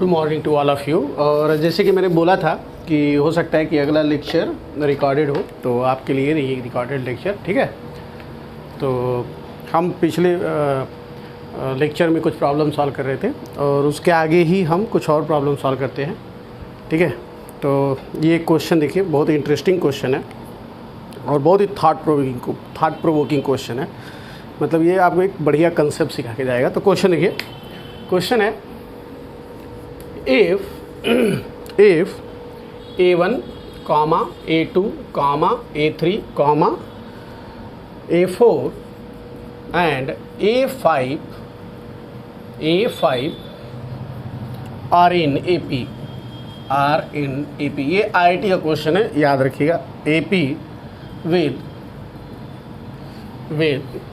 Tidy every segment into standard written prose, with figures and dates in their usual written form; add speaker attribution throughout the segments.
Speaker 1: Good morning to all of you. और जैसे कि मैंने बोला था कि हो सकता है कि अगला लेक्चर रिकॉर्डेड हो, तो आपके लिए ये रिकॉर्डेड लेक्चर, ठीक है। तो हम पिछले लेक्चर में कुछ प्रॉब्लम सॉल्व कर रहे थे और उसके आगे ही हम कुछ और प्रॉब्लम सॉल्व करते हैं, ठीक है। तो ये क्वेश्चन देखिए, बहुत ही इंटरेस्टिंग क्वेश्चन है और बहुत ही थॉट प्रोवोकिंग क्वेश्चन है। मतलब ये आपको एक बढ़िया कंसेप्ट सिखा के जाएगा। तो क्वेश्चन देखिए, क्वेश्चन है if a1, a2, a3, a4 and a5 are in AP, ये IIT का क्वेश्चन है, याद रखिएगा। AP with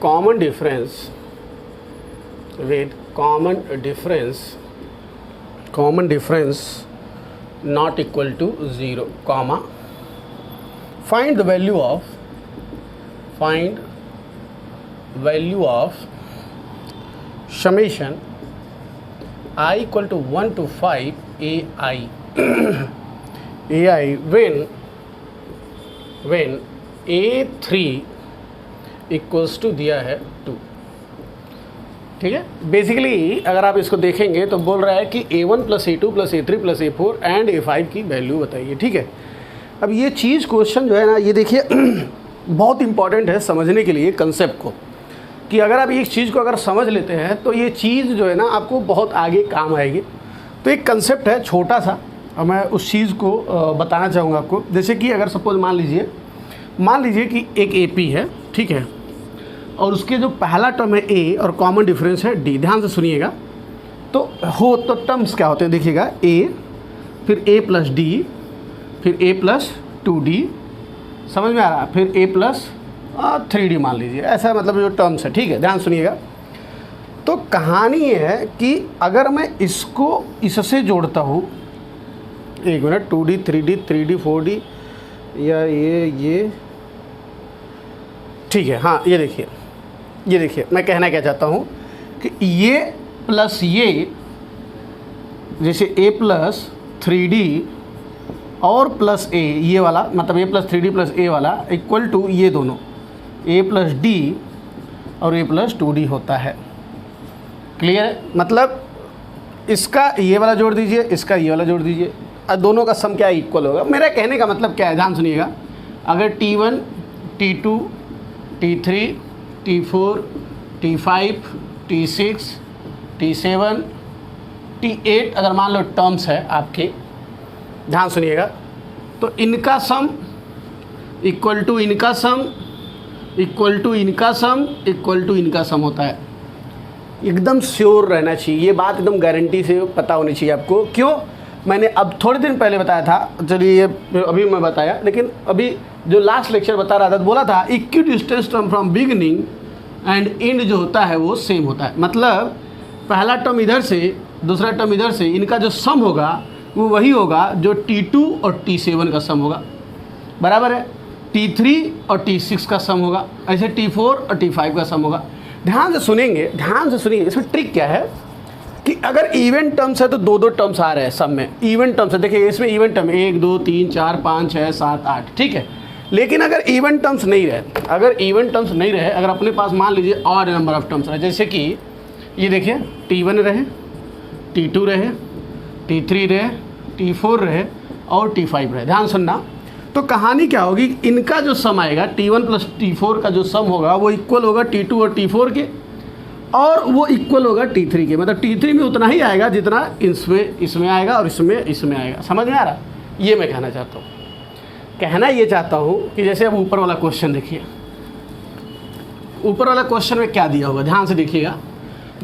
Speaker 1: common difference not equal to 0, find the value of summation I equal to 1 to 5 AI when A3 equals to दिया है 2, ठीक है। Basically अगर आप इसको देखेंगे तो बोल रहा है कि A1 plus A2 plus A3 plus A4 and A5 की वैल्यू बताइए, ठीक है। अब ये चीज़ क्वेश्चन जो है ना, ये देखिए बहुत इंपॉर्टेंट है समझने के लिए कंसेप्ट को, कि अगर आप एक चीज़ को अगर समझ लेते हैं तो ये चीज़ जो है ना आपको बहुत आगे काम आएगी। तो एक कंसेप्ट है छोटा सा, और मैं उस चीज़ को बताना चाहूँगा आपको। जैसे कि अगर सपोज मान लीजिए कि एक AP है, ठीक है, और उसके जो पहला टर्म है A और कॉमन डिफरेंस है D। ध्यान से सुनिएगा। तो टर्म्स क्या होते हैं देखिएगा, A, फिर A प्लस D, फिर A प्लस 2D, समझ में आ रहा है, फिर A प्लस 3D मान लीजिए, ऐसा मतलब जो टर्म्स है, ठीक है। ध्यान सुनिएगा। तो कहानी ये है कि अगर मैं इसको इससे जोड़ता हूँ, एक minute, 2D 3D 3D 4D या ये ठीक है, हाँ ये देखिए मैं कहना क्या चाहता हूँ कि ये प्लस ये, जैसे A प्लस 3D और प्लस A, ये वाला मतलब A plus 3D plus A वाला इक्वल टू ये दोनों A प्लस D और A प्लस 2D होता है। क्लियर है? मतलब इसका ये वाला जोड़ दीजिए, इसका ये वाला जोड़ दीजिए, और दोनों का सम क्या इक्वल होगा। मेरा कहने का मतलब क्या है, ध्यान सुनिएगा। अगर T1, T2, T3, T4, T5, T6, T7, T8 अगर मान लो टर्म्स है आपके, ध्यान सुनिएगा, तो इनका सम इक्वल टू इनका सम इक्वल टू इनका सम इक्वल टू इनका सम होता है। एकदम श्योर रहना चाहिए, ये बात एकदम गारंटी से पता होनी चाहिए आपको। क्यों? मैंने अब थोड़े दिन पहले बताया था, चलिए ये अभी मैं बताया, लेकिन अभी जो लास्ट लेक्चर बता रहा था तो बोला था equi distance term from beginning and and जो होता है वो सेम होता है। मतलब पहला टर्म इधर से, दूसरा टर्म इधर से, इनका जो सम होगा वो वही होगा जो T2 और T7 का सम होगा, बराबर है। T3 और T6 का सम होगा, ऐसे T4 और T5 का सम होगा। ध्यान से सुनिए, इसमें ट्रिक क्या है कि अगर इवेंट टर्म्स है तो दो टर्म्स आ रहे हैं सब में, इवेंट टर्म्स है। देखिए इसमें इवेंट टर्म 1 2 3 4 5 6 7 8, ठीक है। लेकिन अगर इवेंट टर्म्स नहीं रहे, अगर अपने पास मान लीजिए ऑड नंबर ऑफ टर्म्स रहे, जैसे कि ये देखिए T1 रहे, T2 रहे, T3 रहे, T4 रहे और T5 रहे। ध्यान सुनना। तो कहानी क्या होगी, इनका जो सम आएगा T1 प्लस T4 का जो सम होगा वो इक्वल होगा T2 और T4 के, और वो इक्वल होगा T3 के। मतलब T3 में उतना ही आएगा जितना इसमें आएगा और इसमें आएगा। समझ में आ रहा? ये मैं कहना चाहता हूँ कि जैसे अब ऊपर वाला क्वेश्चन देखिए, ऊपर वाला क्वेश्चन में क्या दिया होगा, ध्यान से देखिएगा।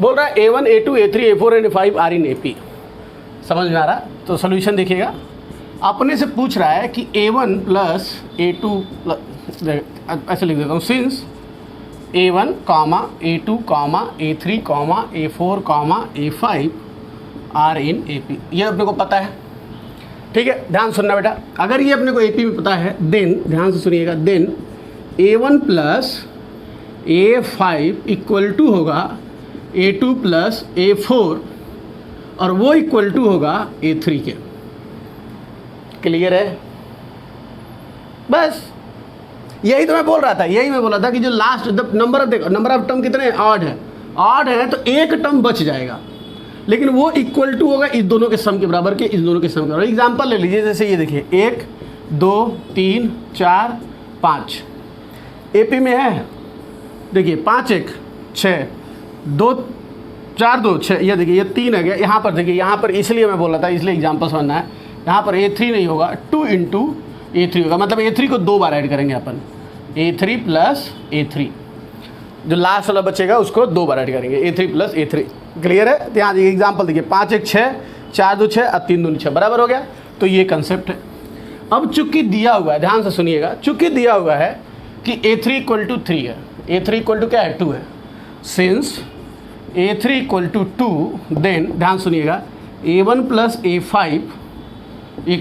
Speaker 1: बोल रहा है A1, A2, A3, A4 and A5 are in AP। समझ में आ रहा? तो सोल्यूशन देखिएगा। अपने से पूछ रहा है कि A1 प्लस A2 ऐसे लिख देता हूँ, since A1, A2, A3, A4, A5 are in AP। ये अपने को पता है, ठीक है। ध्यान सुनना बेटा, अगर ये अपने को AP में पता है, देन ध्यान से सुनिएगा, then A1 plus A5 equal to होगा A2 प्लस A4 और वो इक्वल टू होगा A3 के। क्लियर है? बस यही तो मैं बोल रहा था, यही मैं बोल रहा था कि जो लास्ट नंबर, देखो नंबर ऑफ टर्म कितने ऑड है, ऑड है तो एक टर्म बच जाएगा, लेकिन वो इक्वल टू होगा इस दोनों के सम के बराबर के, इस दोनों के सम के बराबर। एग्जांपल ले लीजिए, जैसे ये देखिए 1 2 3 4 5 AP में है, देखिए 5 1 6 2 4 2 6, ये देखिए ये 3 है गया। यहाँ पर देखिए, यहाँ पर इसलिए मैं बोल रहा था, इसलिए एग्जांपल समझना है, यहाँ पर A3 नहीं होगा, 2 × A3 होगा, मतलब A3 को 2 बार ऐड करेंगे अपन, A3 + A3, जो लास्ट वाला बचेगा उसको 2 बार ऐड करेंगे, A3 + A3। क्लियर है? तो यहाँ देखिए एग्जांपल देखिए, 5 1 6 4 2 6 और 3 2 6 बराबर हो गया। तो ये कंसेप्ट है। अब चूंकि दिया हुआ है, ध्यान से सुनिएगा, चूंकि दिया हुआ है कि A3 = 3 है, A3 = क्या है, 2 है, सिंस A3 = 2, देन ध्यान सुनिएगा, A1 + A5 =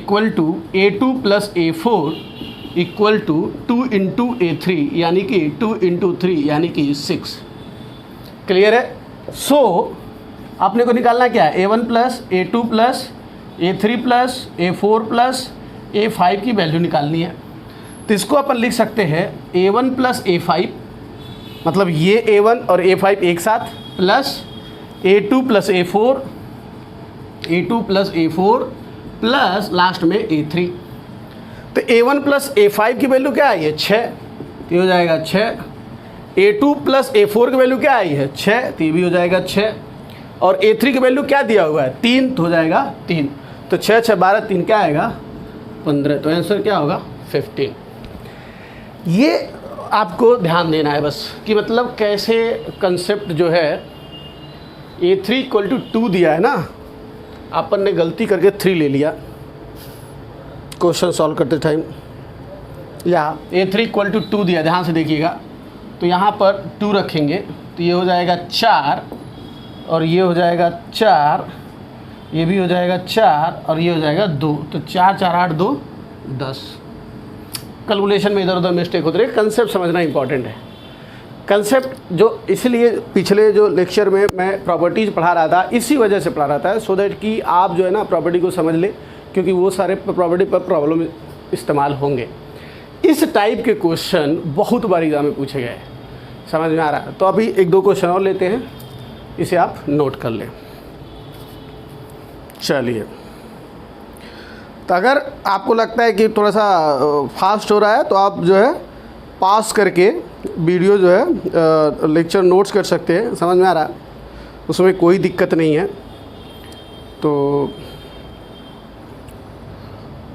Speaker 1: A2 + A4 = 2 × A3, यानी कि 2 × 3 यानी कि 6। क्लियर है? सो आपने को निकालना क्या है, A1 + A2 + A3 + A4 + A5 की वैल्यू निकालनी है। तो इसको अपन लिख सकते हैं A1 + A5, मतलब ये A1 और A5 एक साथ, plus A2 + A4, A2 + A4 plus last में A3। तो A1 + A5 की वैल्यू क्या आई है, 6, तो ये हो जाएगा 6। A2 + A4 की वैल्यू क्या आई है, 6, तो ये भी हो जाएगा 6। और A3 की वैल्यू क्या दिया हुआ है, 3, तो हो जाएगा 3। तो 6 6 12 3 क्या आएगा, 15। तो आंसर क्या होगा, 15। ये आपको ध्यान देना है बस, कि मतलब कैसे कंसेप्ट जो है, A3 = 2 दिया है ना, अपन ने गलती करके 3 ले लिया क्वेश्चन सॉल्व करते टाइम, या A3 = 2 दिया, ध्यान से देखिएगा। तो यहाँ पर 2 रखेंगे, तो ये हो जाएगा 4, और ये हो जाएगा 4, ये भी हो जाएगा 4, और ये हो जाएगा 2। तो 4 4 8 2 10। कैलकुलेशन में इधर उधर मिस्टेक होती रही, कंसेप्ट समझना इंपॉर्टेंट है। कंसेप्ट जो इसलिए पिछले जो लेक्चर में मैं प्रॉपर्टीज़ पढ़ा रहा था, इसी वजह से पढ़ा रहा था, सो दैट कि आप जो है ना प्रॉपर्टी को समझ ले, क्योंकि वो सारे प्रॉपर्टी पर प्रॉब्लम इस्तेमाल होंगे। इस टाइप के क्वेश्चन बहुत बार एग्जाम में पूछे गए, समझ में आ रहा है? तो अभी 1 2 क्वेश्चन और लेते हैं, इसे आप नोट कर लें। चलिए, तो अगर आपको लगता है कि थोड़ा सा फास्ट हो रहा है, तो आप जो है पास करके वीडियो जो है लेक्चर नोट्स कर सकते हैं, समझ में आ रहा है, उसमें कोई दिक्कत नहीं है। तो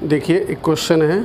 Speaker 1: देखिए एक क्वेश्चन है,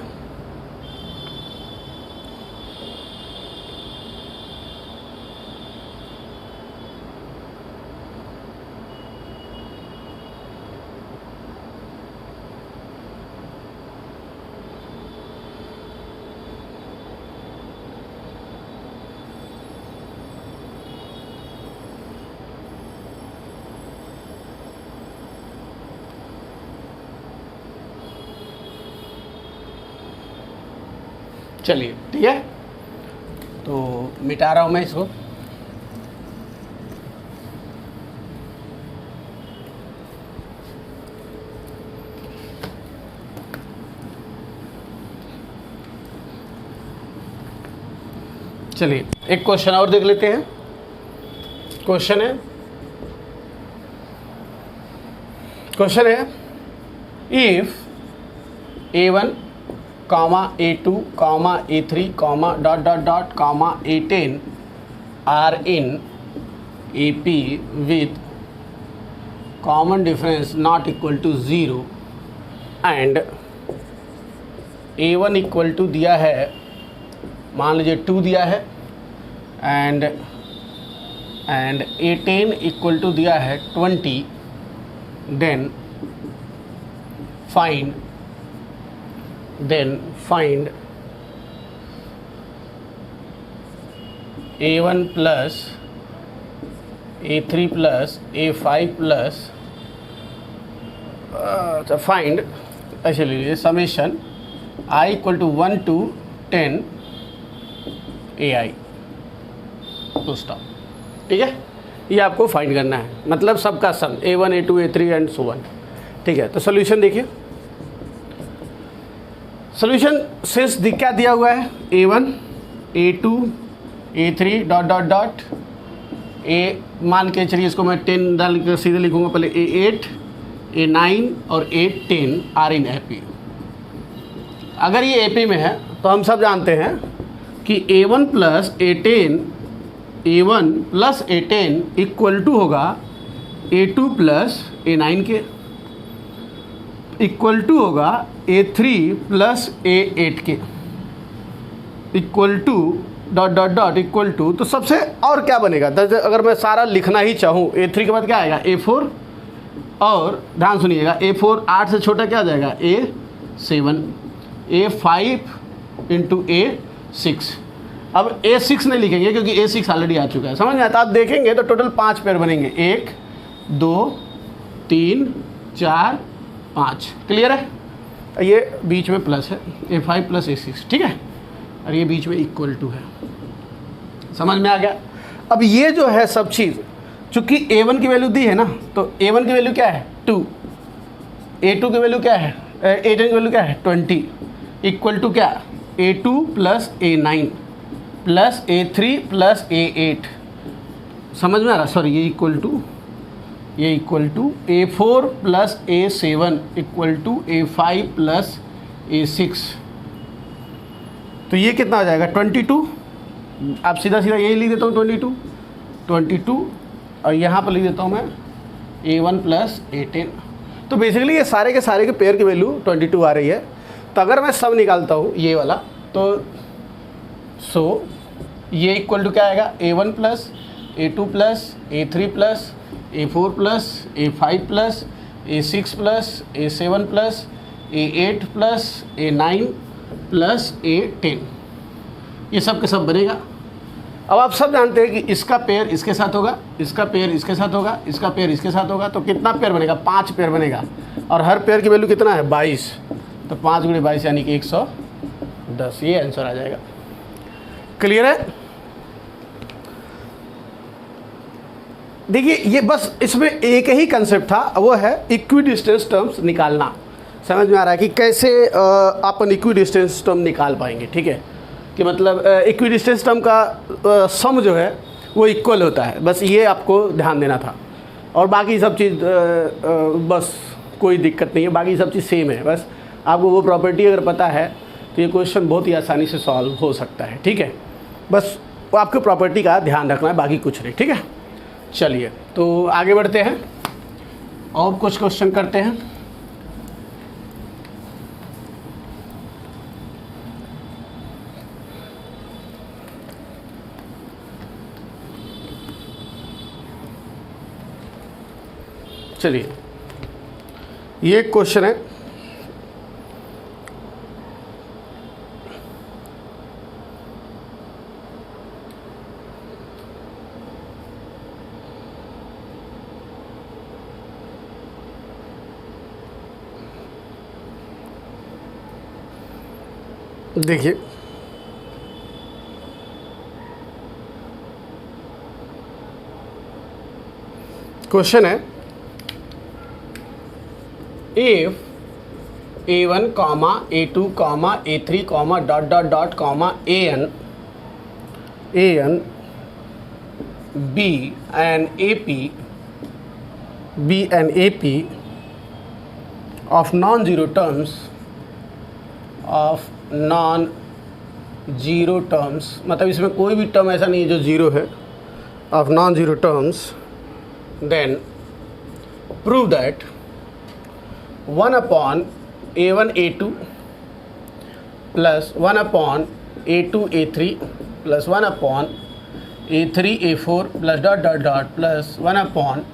Speaker 1: चलिए ठीक है, तो मिटा रहा हूँ मैं इसको। चलिए एक क्वेश्चन और देख लेते हैं। क्वेश्चन है if A1, A2, A3, A10 are in AP with common difference not equal to 0 and A1 = दिया है, मान लीजिए 2 दिया है, एंड A10 = दिया है 20, then find A1 + A3 + A5 + find, ऐसे ले लीजिए, समेशन I = 1 to 10 AI, तो स्टॉप। ठीक है, ये आपको फाइंड करना है, मतलब सबका सम A1 A2 A3 and so on. ठीक है, तो सोल्यूशन देखिए, सोल्यूशन सिंस क्या दिया हुआ है, A1 A2 A3 dot dot dot A, मान के चलिए इसको मैं 10 डाल कर सीधे लिखूंगा, पहले A8 A9 और A10 आर इन AP। अगर ये AP में है तो हम सब जानते हैं कि A1 plus A10 A1 plus A10 equal to होगा A2 प्लस A9 के, इक्वल टू होगा A3 प्लस A8 के, equal to dot dot dot equal to. तो सबसे और क्या बनेगा, अगर मैं सारा लिखना ही चाहूँ, A3 के बाद क्या आएगा A4, और ध्यान सुनिएगा A4 8 से छोटा क्या आ जाएगा A7, A5 इंटू A6। अब A6 नहीं लिखेंगे क्योंकि A6 ऑलरेडी आ चुका है, समझ में आता। आप देखेंगे तो टोटल 5 पेयर बनेंगे, 1 2 3 4 5, क्लियर है। ये बीच में प्लस है A5 प्लस A6, ठीक है, और ये बीच में इक्वल टू है, समझ में आ गया। अब ये जो है सब चीज़, चूँकि A1 की वैल्यू दी है ना, तो A1 की वैल्यू क्या है 2, A2 की वैल्यू क्या है, A10 की वैल्यू क्या है 20, इक्वल टू क्या A2 plus A9 plus A3 plus A8, समझ में आ रहा, सॉरी ये equal to A4 plus A7 equal to A5 plus A6। तो ये कितना आ जाएगा 22, आप सीधा सीधा यही लिख देता हूँ 22, और यहाँ पर लिख देता हूँ मैं A1 प्लस A10। तो बेसिकली ये सारे के पेयर की वैल्यू 22 आ रही है। तो अगर मैं सब निकालता हूँ ये वाला, तो ये इक्वल टू क्या आएगा A1 plus A2 plus A3 plus A4 plus A5 plus A6 plus A7 plus A8 plus A9 plus A10, ये सब के सब बनेगा। अब आप सब जानते हैं कि इसका पेयर इसके साथ होगा, इसका पेयर इसके साथ होगा, इसका पेयर इसके साथ होगा, तो कितना पेयर बनेगा 5 पेयर बनेगा, और हर पेयर की वैल्यू कितना है 22, तो 5 गुणे 22 यानी कि 110, ये आंसर आ जाएगा। क्लियर है। देखिए ये बस इसमें एक ही कंसेप्ट था, वो है इक्विडिस्टेंस टर्म्स निकालना। समझ में आ रहा है कि कैसे अपन इक्विडिस्टेंस टर्म निकाल पाएंगे, ठीक है, कि मतलब इक्विडिस्टेंस टर्म का सम जो है वो इक्वल होता है, बस ये आपको ध्यान देना था। और बाकी सब चीज़ बस कोई दिक्कत नहीं है, बाकी सब चीज़ सेम है, बस आपको वो प्रॉपर्टी अगर पता है तो ये क्वेश्चन बहुत ही आसानी से सॉल्व हो सकता है, ठीक है। बस आपको प्रॉपर्टी का ध्यान रखना है, बाकी कुछ नहीं, ठीक है। चलिए तो आगे बढ़ते हैं और कुछ क्वेश्चन करते हैं। चलिए ये क्वेश्चन है, देखिए क्वेश्चन है, if A1 comma A2 comma A3 comma dot dot dot comma AN B and AP of non-zero terms मतलब इसमें कोई भी टर्म ऐसा नहीं है जो ज़ीरो है, of non-zero terms, then prove that 1 upon A1 A2 plus 1 upon A2 A3 plus 1 upon A3 A4 plus dot dot dot plus 1 upon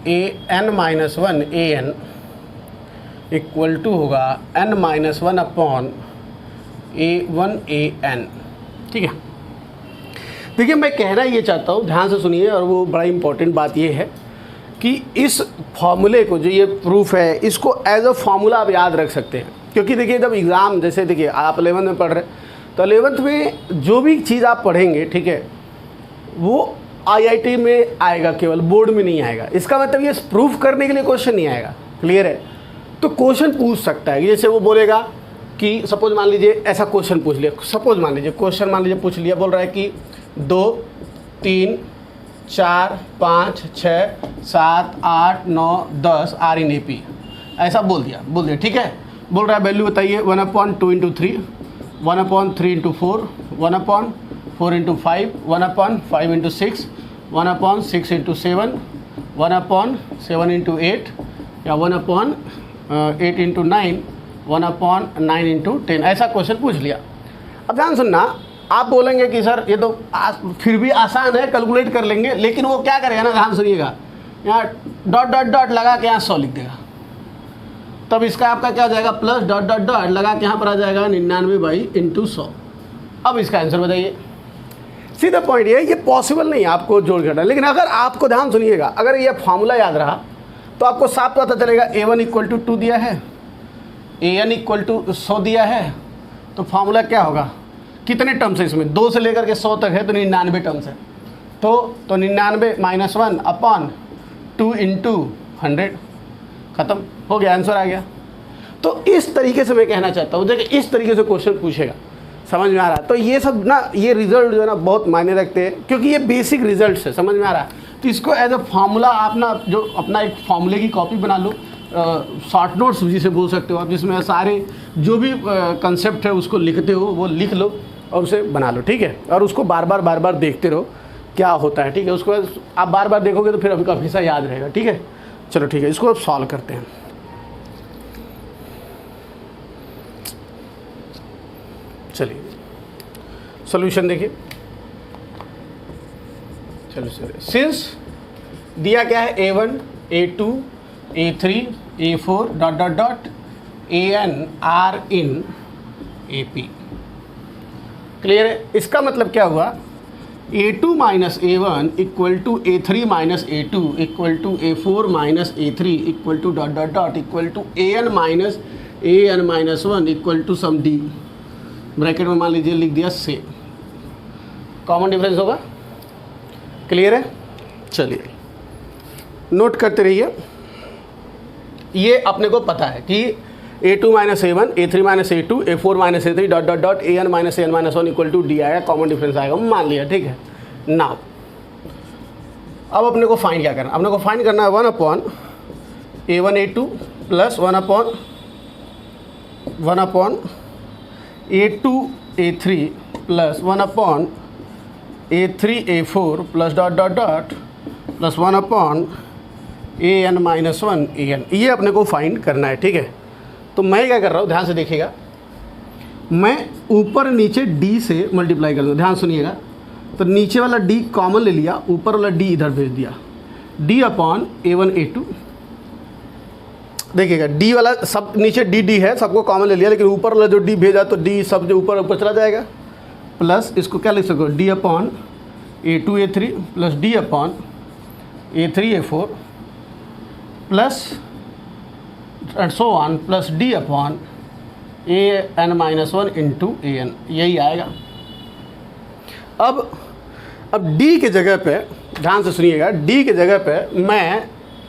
Speaker 1: AN minus 1 AN equal to होगा n minus 1 upon A1 AN, ठीक है। देखिए मैं कहना ये चाहता हूँ, ध्यान से सुनिए, और वो बड़ा इम्पोर्टेंट बात ये है कि इस फॉर्मूले को, जो ये प्रूफ है, इसको एज अ फॉर्मूला आप याद रख सकते हैं। क्योंकि देखिए जब एग्ज़ाम, जैसे देखिए आप 11th में पढ़ रहे हैं, तो 11th में जो भी चीज़ आप पढ़ेंगे, ठीक है, वो आईआईटी में आएगा, केवल बोर्ड में नहीं आएगा। इसका मतलब ये प्रूफ करने के लिए क्वेश्चन नहीं आएगा। क्लियर है? तो क्वेश्चन पूछ सकता है, जैसे वो बोलेगा कि सपोज मान लीजिए ऐसा क्वेश्चन पूछ लिया, सपोज मान लीजिए क्वेश्चन मान लीजिए पूछ लिया, बोल रहा है कि 2 3 4 5 6 7 8 9 10 आर इन AP, ऐसा बोल दिया ठीक है। बोल रहा है वैल्यू बताइए 1/2 × 3, 1/3 × 4, 1/4 × 5, 1/5 × 6, 1/6 × 7, 1/7 × 8 या 1/8 × 9, 1/9 × 10, ऐसा क्वेश्चन पूछ लिया। अब ध्यान सुनना, आप बोलेंगे कि सर ये तो फिर भी आसान है, कैलकुलेट कर लेंगे, लेकिन वो क्या करेगा ना, ध्यान सुनिएगा, यहाँ डॉट डॉट डॉट लगा के यहाँ 100 लिख देगा। तब इसका आपका क्या हो जाएगा, प्लस डॉट डॉट डॉट लगा के यहाँ पर आ जाएगा 99/100। अब इसका आंसर बताइए। सीधा पॉइंट ये पॉसिबल नहीं है आपको जोड़ घटाना। लेकिन अगर आपको ध्यान सुनिएगा, अगर ये फॉर्मूला याद रहा तो आपको साफ पता चलेगा A1 = 2 दिया है, AN = 100 दिया है, तो फॉर्मूला क्या होगा, कितने टर्म्स है इसमें, 2 से लेकर के 100 तक है, तो 99 टर्म्स है। तो 99 - 1/2 × 100, ख़त्म हो गया, आंसर आ गया। तो इस तरीके से मैं कहना चाहता हूँ, देखिए इस तरीके से क्वेश्चन पूछेगा, समझ में आ रहा है? तो ये सब ना, ये रिजल्ट जो है ना बहुत मायने रखते हैं, क्योंकि ये बेसिक रिजल्ट्स है, समझ में आ रहा है? तो इसको एज अ फार्मूला आप ना जो अपना एक फार्मूले की कॉपी बना लो, शॉर्ट नोट्स जिसे बोल सकते हो आप, जिसमें सारे जो भी कंसेप्ट है उसको लिखते हो, वो लिख लो और उसे बना लो, ठीक है? और उसको बार बार देखते रहो क्या होता है, ठीक है? उसको आप बार बार देखोगे तो फिर अभी हमेशा याद रहेगा, ठीक है? चलो ठीक है, इसको अब सॉल्व करते हैं। चलिए सॉल्यूशन देखिए। चलो सिंस दिया क्या है, A1 A2 A3 A4 dot dot dot AN are in AP। Clear है? इसका मतलब क्या हुआ, A2 - A1 = A3 - A2 = A4 - A3 = dot dot dot AN - AN-1 = some D, bracket में मान लीजिए लिख दिया से, कॉमन डिफरेंस होगा। क्लियर है? चलिए नोट करते रहिए। ये अपने को पता है कि A2 - A1 A3 - A2 A4 - A3 dot dot dot AN - AN-1 = D आएगा, कॉमन डिफरेंस आएगा, मान लिया, ठीक है। नाउ अब अपने को फाइंड क्या करना, अपने को फाइंड करना है 1/A1 A2 plus 1/A2 A3 plus 1/A3 A4 plus dot dot dot plus 1/AN - 1 AN, ये अपने को फाइंड करना है, ठीक है? तो मैं क्या कर रहा हूँ, ध्यान से देखिएगा, मैं ऊपर नीचे D से मल्टीप्लाई कर दूँ, ध्यान सुनिएगा। तो नीचे वाला D कॉमन ले लिया, ऊपर वाला D इधर भेज दिया, D/A1 A2। देखिएगा D वाला सब नीचे D है, सबको कॉमन ले लिया, लेकिन ऊपर वाला जो D भेजा तो D सब जो ऊपर चला जाएगा, प्लस इसको क्या लिख सको, D/A2 A3 plus D/A3 A4 plus and so on plus D/AN - 1 × AN, यही आएगा। अब D के जगह पे ध्यान से सुनिएगा, D के जगह पे मैं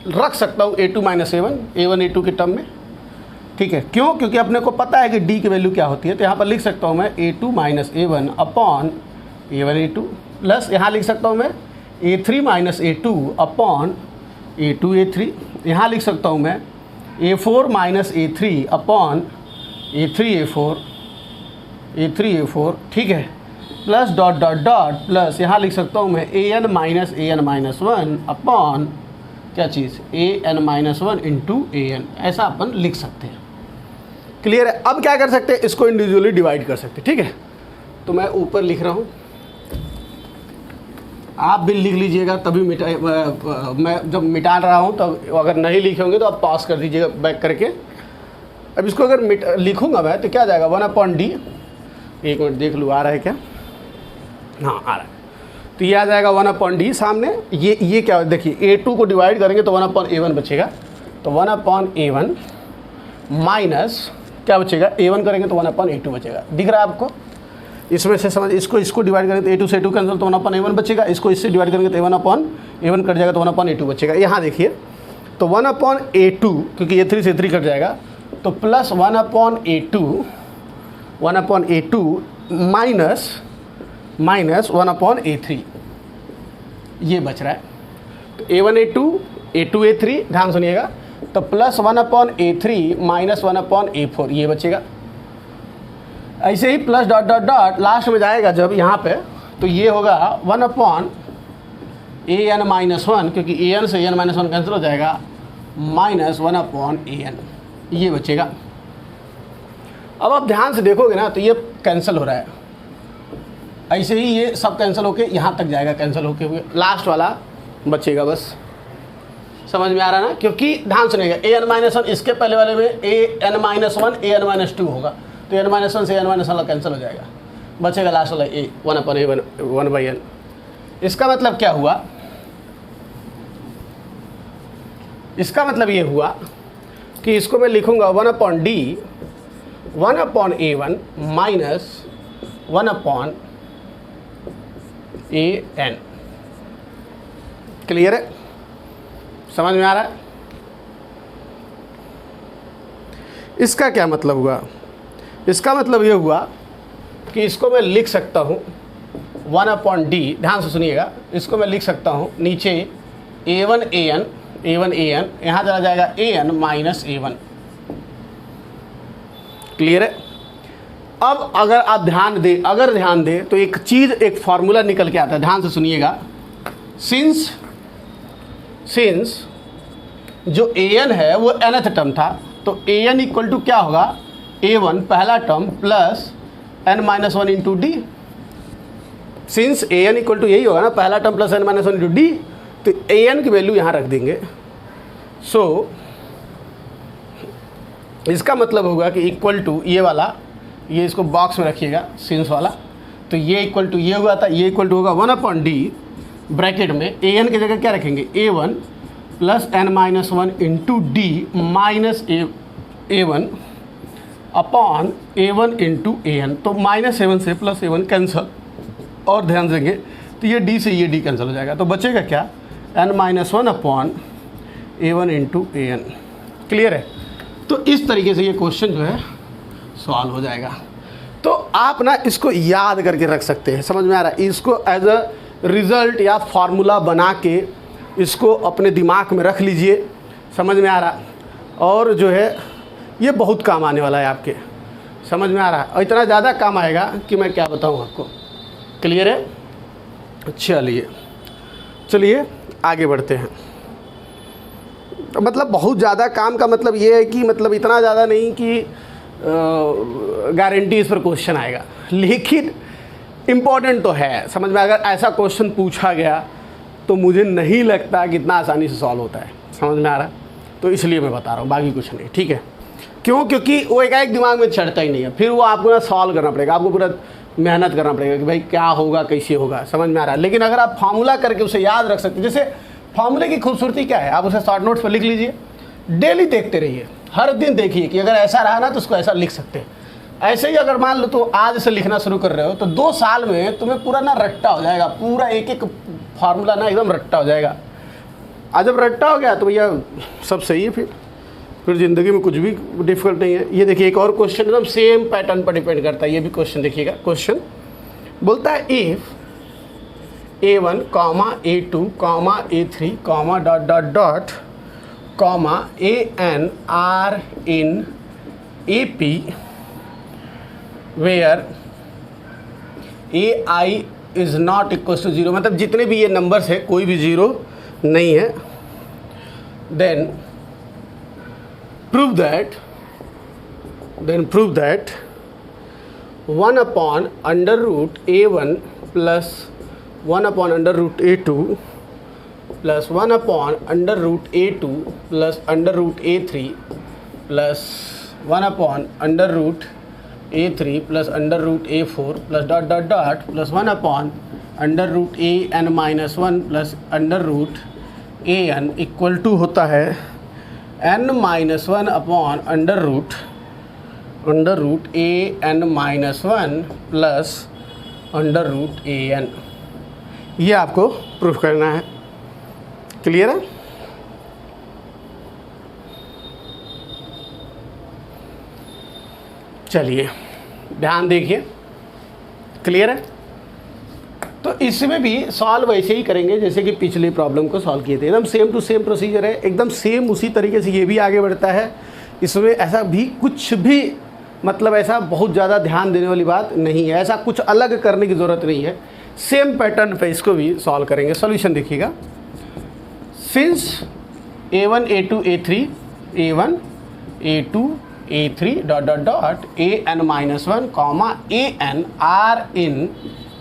Speaker 1: रख सकता हूँ A2 - A1 A1 A2 के टर्म में, ठीक है? क्यों? क्योंकि अपने को पता है कि D की वैल्यू क्या होती है। तो यहाँ पर लिख सकता हूँ मैं A2 - A1 upon A1 A2 plus यहाँ लिख सकता हूँ मैं A3 - A2 upon A2 A3। यहाँ लिख सकता हूँ मैं A4 - A3 upon A3 A4, ठीक है? Plus dot dot dot plus यहाँ लिख सकता हूँ मैं AN - AN-1 अपॉन क्या चीज़, AN - 1 × AN, ऐसा अपन लिख सकते हैं। क्लियर है? अब क्या कर सकते हैं, इसको इंडिविजुअली डिवाइड कर सकते हैं, ठीक है? तो मैं ऊपर लिख रहा हूँ, आप भी लिख लीजिएगा, तभी मैं जब मिटा रहा हूँ तो अगर नहीं लिखे होंगे तो आप पास कर दीजिएगा बैक करके। अब इसको अगर लिखूँगा मैं तो क्या जाएगा, 1/D, एक मिनट देख लूँ आ रहा है क्या, हाँ आ रहा है। तो ये आ जाएगा 1/D सामने, ये क्या देखिए, A2 को डिवाइड करेंगे तो 1/A1 बचेगा, तो 1/A1 माइनस क्या बचेगा, A1 करेंगे तो 1/A2 बचेगा। दिख रहा है आपको? इसमें से समझ, इसको डिवाइड करेंगे तो a2 से a2 कैंसिल तो 1/a1 बचेगा, इसको इससे डिवाइड करेंगे तो a1/a1 कट जाएगा तो 1/a2 बचेगा। यहाँ देखिए तो 1/a2 क्योंकि a3 से a3 कट जाएगा तो प्लस 1/a2 माइनस 1/a3 ये बच रहा है। तो a1 a2 ध्यान सुनिएगा, तो प्लस 1/a3 माइनस 1/a4 ये बचेगा। ऐसे ही plus dot dot dot last में जाएगा जब यहाँ पे तो ये होगा 1/an -1 क्योंकि an से an -1 कैंसिल हो जाएगा माइनस 1/an ये बचेगा। अब आप ध्यान से देखोगे ना तो ये कैंसिल हो रहा है, ऐसे ही ये सब कैंसिल होके यहाँ तक जाएगा, कैंसिल होके हुए लास्ट वाला बचेगा बस। समझ में आ रहा है ना, क्योंकि ध्यान सुनिएगा an-1 इसके पहले वाले में an-1 an-2 होगा तो an-1 से an-1 कैंसिल हो जाएगा, बचेगा लास्ट वाला a 1/n। इसका मतलब क्या हुआ, इसका मतलब ये हुआ कि इसको मैं लिखूंगा 1/d 1/a1 minus 1/an। Clear है, समझ में आ रहा है। इसका क्या मतलब हुआ, इसका मतलब ये हुआ कि इसको मैं लिख सकता हूँ 1/d, ध्यान से सुनिएगा, इसको मैं लिख सकता हूँ नीचे a1an यहाँ चला जाएगा an माइनस a1। क्लियर है। अब अगर आप ध्यान दें तो एक चीज़, एक फार्मूला निकल के आता है, ध्यान से सुनिएगा। सिंस जो an है वो nth टर्म था तो an इक्वल टू क्या होगा, a1 पहला term plus n-1 into D. Since an equal to यही होगा ना, पहला term plus n-1 into D, तो an की वैल्यू यहाँ रख देंगे। सो इसका मतलब होगा कि इक्वल टू ये वाला, ये इसको बॉक्स में रखिएगा सिंस वाला, तो ये इक्वल टू ये हुआ था, ये इक्वल टू होगा 1/d ब्रैकेट में an की जगह क्या रखेंगे a1 plus n-1 into D minus a1 upon a1 into an। तो माइनस a1 से प्लस a1 कैंसिल, और ध्यान देंगे तो ये d से ये d कैंसिल हो जाएगा, तो बचेगा क्या n-1 upon a1 into an। Clear है। तो इस तरीके से ये क्वेश्चन जो है सॉल्व हो जाएगा। तो आप ना इसको याद करके रख सकते हैं, समझ में आ रहा है। इसको एज अ रिज़ल्ट या फार्मूला बना के इसको अपने दिमाग में रख लीजिए, समझ में आ रहा, और जो है ये बहुत काम आने वाला है आपके, समझ में आ रहा है। और इतना ज़्यादा काम आएगा कि मैं क्या बताऊँ आपको। क्लियर है। चलिए आगे बढ़ते हैं। मतलब बहुत ज़्यादा काम का मतलब ये है कि मतलब इतना ज़्यादा नहीं कि गारंटी इस पर क्वेश्चन आएगा, लेकिन इम्पॉर्टेंट तो है, समझ में। अगर ऐसा क्वेश्चन पूछा गया तो मुझे नहीं लगता कि इतना आसानी से सॉल्व होता है, समझ में आ रहा है। तो इसलिए मैं बता रहा हूँ, बाकी कुछ नहीं, ठीक है। क्यों, क्योंकि वो एक दिमाग में चढ़ता ही नहीं है, फिर वो आपको ना सॉल्व करना पड़ेगा, आपको पूरा मेहनत करना पड़ेगा कि भाई क्या होगा, कैसे होगा, समझ में आ रहा है। लेकिन अगर आप फार्मूला करके उसे याद रख सकते, जैसे फार्मूले की खूबसूरती क्या है, आप उसे शॉर्ट नोट्स पर लिख लीजिए, डेली देखते रहिए, हर दिन देखिए कि अगर ऐसा रहा ना तो उसको ऐसा लिख सकते हैं। ऐसे ही अगर मान लो तो आज से लिखना शुरू कर रहे हो तो 2 साल में तुम्हें पूरा ना रट्टा हो जाएगा, पूरा एक एक फार्मूला ना एकदम रट्टा हो जाएगा। आज जब रट्टा हो गया तो भैया सब सही है, फिर ज़िंदगी में कुछ भी डिफ़िकल्ट नहीं है। ये देखिए एक और क्वेश्चन एकदम सेम पैटर्न पर डिपेंड करता है, ये भी क्वेश्चन देखिएगा। क्वेश्चन बोलता है if a1, a2, a3, dot dot dot, an are in AP where ai is not equal to 0, मतलब जितने भी ये नंबर्स है कोई भी 0 नहीं है, then prove that 1/√a1 plus 1/√a2 plus 1/√a2 plus √a3 plus 1/√a3 plus √a4 plus dot dot dot plus 1/√an-1 plus √an equal to होता है n-1 upon √an-1 plus under root a n, ये आपको proof करना है। Clear है? चलिए ध्यान देखिए, क्लियर है? तो इसमें भी सॉल्व वैसे ही करेंगे जैसे कि पिछली प्रॉब्लम को सॉल्व किए थे, एकदम सेम टू सेम प्रोसीजर है, एकदम सेम उसी तरीके से ये भी आगे बढ़ता है। इसमें ऐसा भी कुछ भी मतलब ऐसा बहुत ज़्यादा ध्यान देने वाली बात नहीं है, ऐसा कुछ अलग करने की ज़रूरत नहीं है, सेम पैटर्न पे इसको भी सॉल्व करेंगे। सॉल्यूशन देखिएगा, since a1 a2 a3 a1 a2 a3 dot dot dot an-1 comma an are in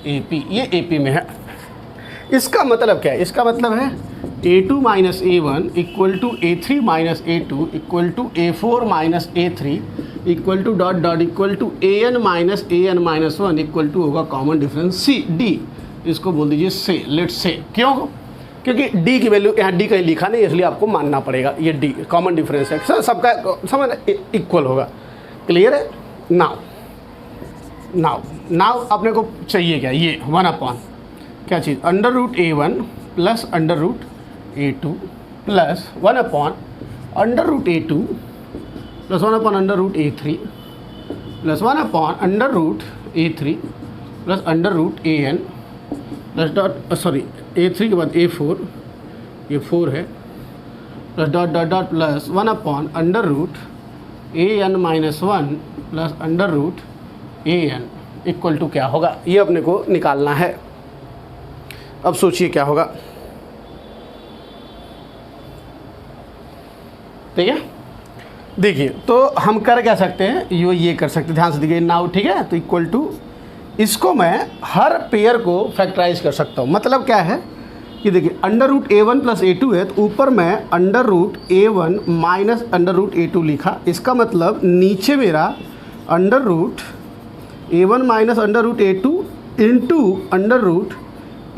Speaker 1: AP, ये AP में है। इसका मतलब क्या है? इसका मतलब है a2 minus a1 equal to a3 minus a2 equal to a4 minus a3 equal to dot dot equal to an minus an-1 equal to होगा कॉमन डिफरेंस C D, इसको बोल दीजिए से, लेट्स से। क्यों? क्योंकि D की value यहाँ D कहीं लिखा नहीं, इसलिए आपको मानना पड़ेगा ये D कॉमन डिफरेंस है, सबका समझ इक्वल होगा। क्लियर है? नाउ अपने को चाहिए क्या? ये 1 अपॉन क्या चीज़, under root A1 plus under root A2 plus 1 upon under root A2 plus 1 upon under root A3 plus 1 upon under root A3 plus under root AN plus dot A3 के बाद A4, ये 4 है, plus dot dot dot plus 1 upon under root an-1 plus under root an equal to क्या होगा, ये अपने को निकालना है। अब सोचिए क्या होगा। ठीक है, देखिए तो हम कर क्या सकते हैं, ये कर सकते हैं, ध्यान से देखिए नाउ। ठीक है, तो इक्वल टू इसको मैं हर पेयर को फैक्टराइज कर सकता हूँ। मतलब क्या है कि देखिए under root A1 plus A2 है, तो ऊपर मैं under root A1 minus under root A2 लिखा। इसका मतलब नीचे मेरा under root A1 minus under root A2 into under root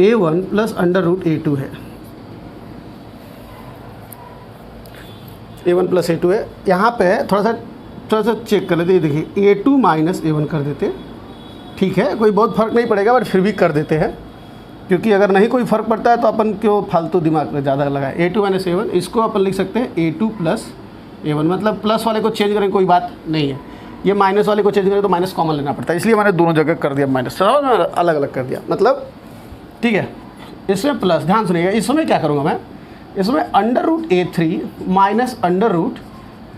Speaker 1: A1 plus under root A2 है। A1 प्लस A2 है। यहाँ पे थोड़ा सा चेक कर लेते हैं। देखिए A2 माइनस A1 कर देते, ठीक है, कोई बहुत फ़र्क नहीं पड़ेगा, बट फिर भी कर देते हैं, क्योंकि अगर नहीं कोई फ़र्क पड़ता है तो अपन क्यों फालतू दिमाग में ज़्यादा लगाए। A2 माइनस A1, इसको अपन लिख सकते हैं A2 प्लस A1, मतलब प्लस वाले को चेंज करें कोई बात नहीं है, ये माइनस वाले को चेंज करें तो माइनस कॉमन लेना पड़ता है, इसलिए मैंने दोनों जगह कर दिया माइनस, अलग अलग कर दिया मतलब। ठीक है, इसमें प्लस, ध्यान सुनिएगा, इसमें क्या करूँगा मैं, इसमें under root A3 minus under root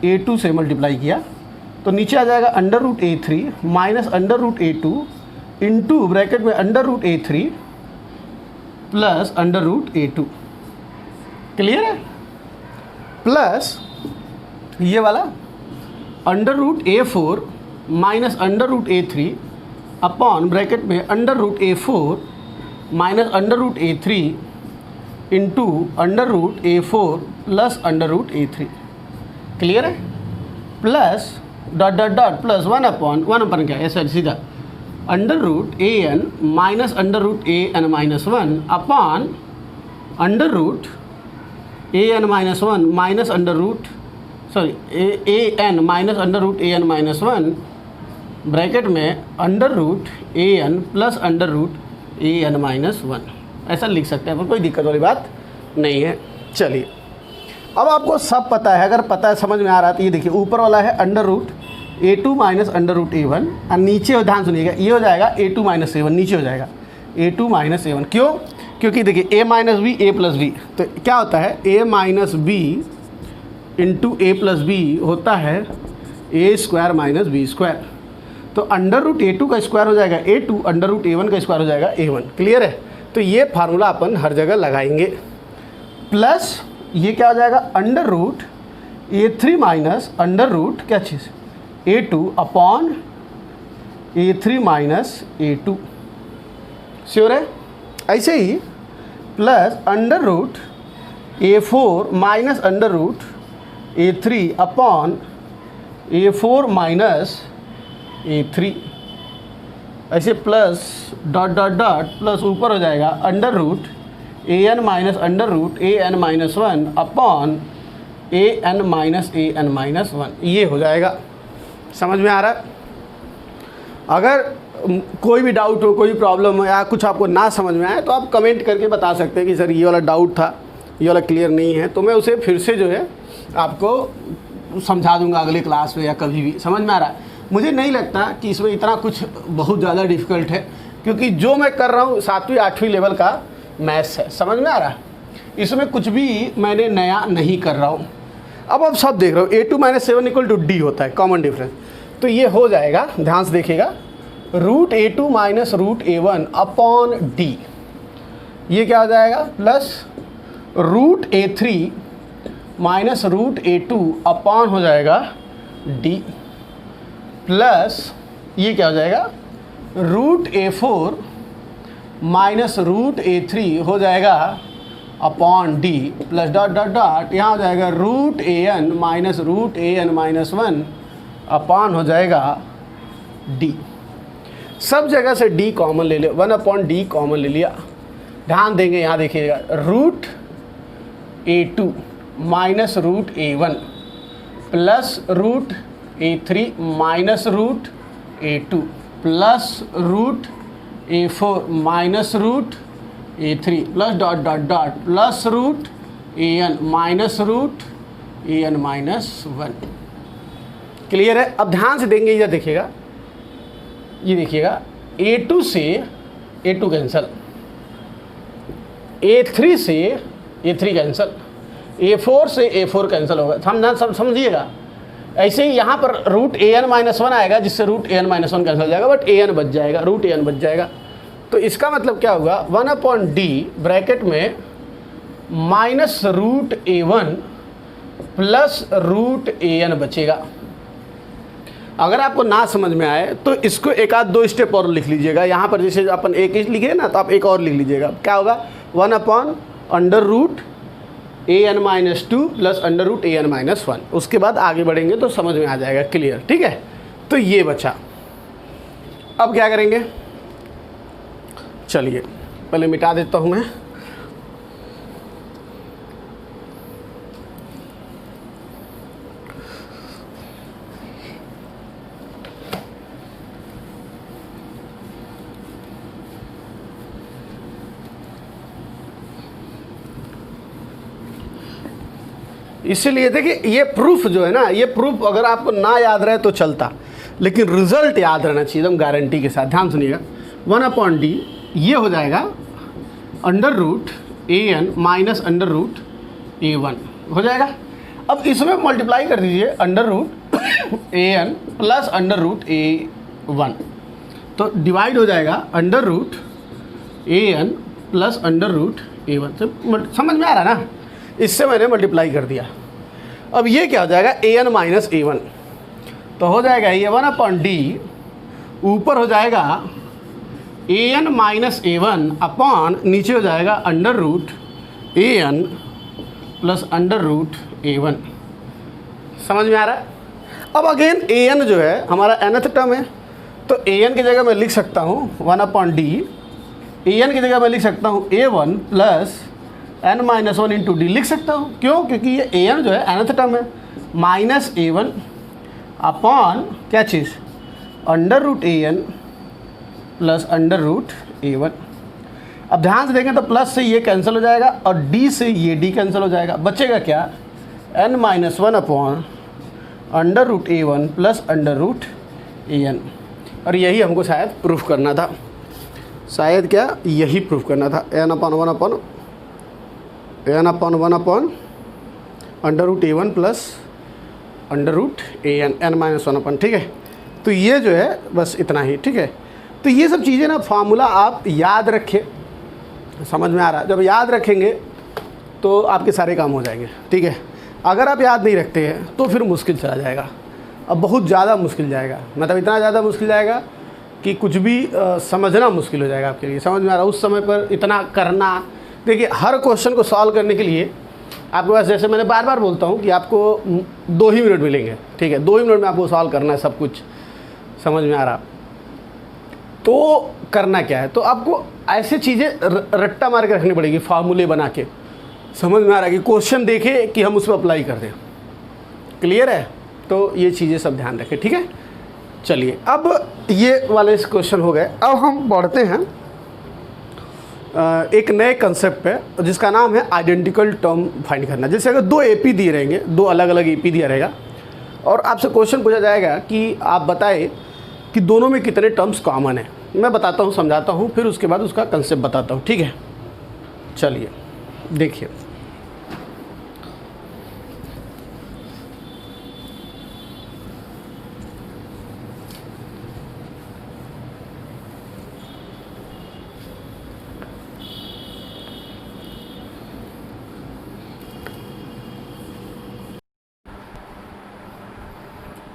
Speaker 1: A2 से मल्टीप्लाई किया तो नीचे आ जाएगा under root A3 minus under root A2 into bracket में under root A3 plus under root A2। Clear है? प्लस ये वाला under root A4 minus under root A3 upon bracket में under root A4 minus under root A3 into under root A4 plus under root A3। Clear है? Plus dot dot dot plus 1 upon क्या है, ऐसा सीधा under root AN minus under root AN minus 1 upon under root AN minus 1 minus under root AN minus under root AN minus 1 bracket में under root AN plus under root AN minus 1, ऐसा लिख सकते हैं, पर कोई दिक्कत वाली बात नहीं है। चलिए अब आपको सब पता है, अगर पता है समझ में आ रहा है तो ये देखिए ऊपर वाला है under root A2 minus under root A1 और नीचे ध्यान सुनिएगा ये हो जाएगा A2 माइनस A1, नीचे हो जाएगा A2 माइनस A1। क्यों? क्योंकि देखिए A minus B A plus B, तो क्या होता है A minus B into A plus B होता है A square minus B square. तो अंडर रूट A2 का स्क्वायर हो जाएगा A2, अंडर रूट A1 का स्क्वायर हो जाएगा A1। क्लियर है? तो ये फार्मूला अपन हर जगह लगाएंगे। प्लस ये क्या हो जाएगा under root A3 minus under root क्या चीज़ A2 upon A3 minus A2। Sure है? ऐसे ही plus under root A4 minus under root A3 upon A4 minus A3, ऐसे plus dot dot dot plus ऊपर हो जाएगा under root AN minus under root AN minus 1 upon AN minus AN minus 1, ये हो जाएगा। समझ में आ रहा है? अगर कोई भी डाउट हो, कोई प्रॉब्लम हो या कुछ आपको ना समझ में आए तो आप कमेंट करके बता सकते हैं कि सर ये वाला डाउट था, ये वाला क्लियर नहीं है, तो मैं उसे फिर से जो है आपको समझा दूंगा अगले क्लास में या कभी भी। समझ में आ रहा है? मुझे नहीं लगता कि इसमें इतना कुछ बहुत ज़्यादा डिफ़िकल्ट है, क्योंकि जो मैं कर रहा हूँ 7वीं 8वीं लेवल का मैथ्स है। समझ में आ रहा है? इसमें कुछ भी मैंने नया नहीं कर रहा हूँ। अब आप सब देख रहे हो a2 - 7 = d होता है कॉमन डिफरेंस, तो ये हो जाएगा, ध्यान से देखिएगा, √a2 - √a1 अपॉन d, ये क्या हो जाएगा, प्लस √a3 - √a2 अपॉन हो जाएगा d, प्लस ये क्या हो जाएगा, √a4 - √a3 हो जाएगा upon d, plus dot dot dot यहाँ हो जाएगा √an - √an - 1 अपॉन हो जाएगा d। सब जगह से d कॉमन ले लिया, 1 अपॉन d कॉमन ले लिया। ध्यान देंगे, यहाँ देखिएगा, √a2 - √a1 plus √a3 - √a2 plus √a4 - √a3 plus dot dot dot plus √an - √an - 1। Clear है? अब ध्यान से देंगे, इधर देखिएगा, ये देखिएगा, a2 से a2 कैंसिल, a3 से a3 कैंसिल, a4 से a4 कैंसिल होगा। समझिएगा, ऐसे ही यहाँ पर √an - 1 आएगा, जिससे √an - 1 कैंसिल हो जाएगा, बट an बच जाएगा, √an बच जाएगा। तो इसका मतलब क्या होगा, 1 अपॉन d ब्रैकेट में माइनस √a1 प्लस √an बचेगा। अगर आपको ना समझ में आए तो इसको एक आध 2 स्टेप और लिख लीजिएगा। यहाँ पर जैसे अपन एक लिखे ना, तो आप एक और लिख लीजिएगा। क्या होगा, 1 अपॉन √an - 2 प्लस √an - 1। उसके बाद आगे बढ़ेंगे तो समझ में आ जाएगा, क्लियर? ठीक है, तो ये बचा। अब क्या करेंगे, चलिए पहले मिटा देता हूँ मैं। इसीलिए देखिए, ये प्रूफ जो है ना, ये प्रूफ अगर आपको ना याद रहे तो चलता, लेकिन रिजल्ट याद रहना चाहिए एकदम गारंटी के साथ। ध्यान सुनिएगा, 1 अपॉन d ये हो जाएगा √an माइनस √a1 हो जाएगा। अब इसमें मल्टीप्लाई कर दीजिए √an प्लस √a1, तो डिवाइड हो जाएगा √an प्लस √a1। समझ में आ रहा है ना? इससे मैंने मल्टीप्लाई कर दिया। अब ये क्या हो जाएगा, an माइनस a1, तो हो जाएगा ये 1 अपॉन d, ऊपर हो जाएगा an माइनस a1 अपॉन नीचे हो जाएगा √an प्लस √a1। समझ में आ रहा है? अब अगेन an जो है हमारा nth टर्म है, तो an की जगह मैं लिख सकता हूँ 1 अपॉन d, an की जगह मैं लिख सकता हूँ a1 plus n minus 1 into D लिख सकता हूँ। क्यों? क्योंकि ये an जो है nth टर्म है, माइनस a1 अपॉन क्या चीज़, √an प्लस √a1। अब ध्यान से देखें तो प्लस से ये कैंसिल हो जाएगा और d से ये d कैंसिल हो जाएगा। बचेगा क्या, n minus 1 upon √a1 plus √an। और यही हमको शायद प्रूफ करना था, शायद क्या यही प्रूफ करना था, n upon 1 upon √a1 plus √an n minus 1 upon. ठीक है, तो ये जो है बस इतना ही। ठीक है, तो ये सब चीज़ें ना फार्मूला आप याद रखें। समझ में आ रहा है? जब याद रखेंगे तो आपके सारे काम हो जाएंगे। ठीक है, अगर आप याद नहीं रखते हैं तो फिर मुश्किल चला जाएगा, अब बहुत ज़्यादा मुश्किल जाएगा, मतलब इतना ज़्यादा मुश्किल जाएगा कि कुछ भी समझना मुश्किल हो जाएगा आपके लिए। समझ में आ रहा है? उस समय पर इतना करना, देखिए हर क्वेश्चन को सॉल्व करने के लिए आपके पास, जैसे मैंने बार बार बोलता हूँ कि आपको 2 ही मिनट मिलेंगे। ठीक है, 2 ही मिनट में आपको सॉल्व करना है सब कुछ। समझ में आ रहा? तो करना क्या है, तो आपको ऐसे चीज़ें रट्टा मार के रखनी पड़ेगी, फार्मूले बना के। समझ में आ रहा है कि क्वेश्चन देखे कि हम उस पर अप्लाई कर दें। क्लियर है? तो ये चीज़ें सब ध्यान रखें। ठीक है, चलिए अब ये वाले क्वेश्चन हो गए। अब हम बढ़ते हैं एक नए कंसेप्ट पे जिसका नाम है आइडेंटिकल टर्म फाइंड करना। जैसे अगर दो एपी दिए रहेंगे, दो अलग अलग एपी दिया रहेगा और आपसे क्वेश्चन पूछा जाएगा कि आप बताएं कि दोनों में कितने टर्म्स कॉमन है। मैं बताता हूँ, समझाता हूँ, फिर उसके बाद उसका कंसेप्ट बताता हूँ, ठीक है। चलिए देखिए,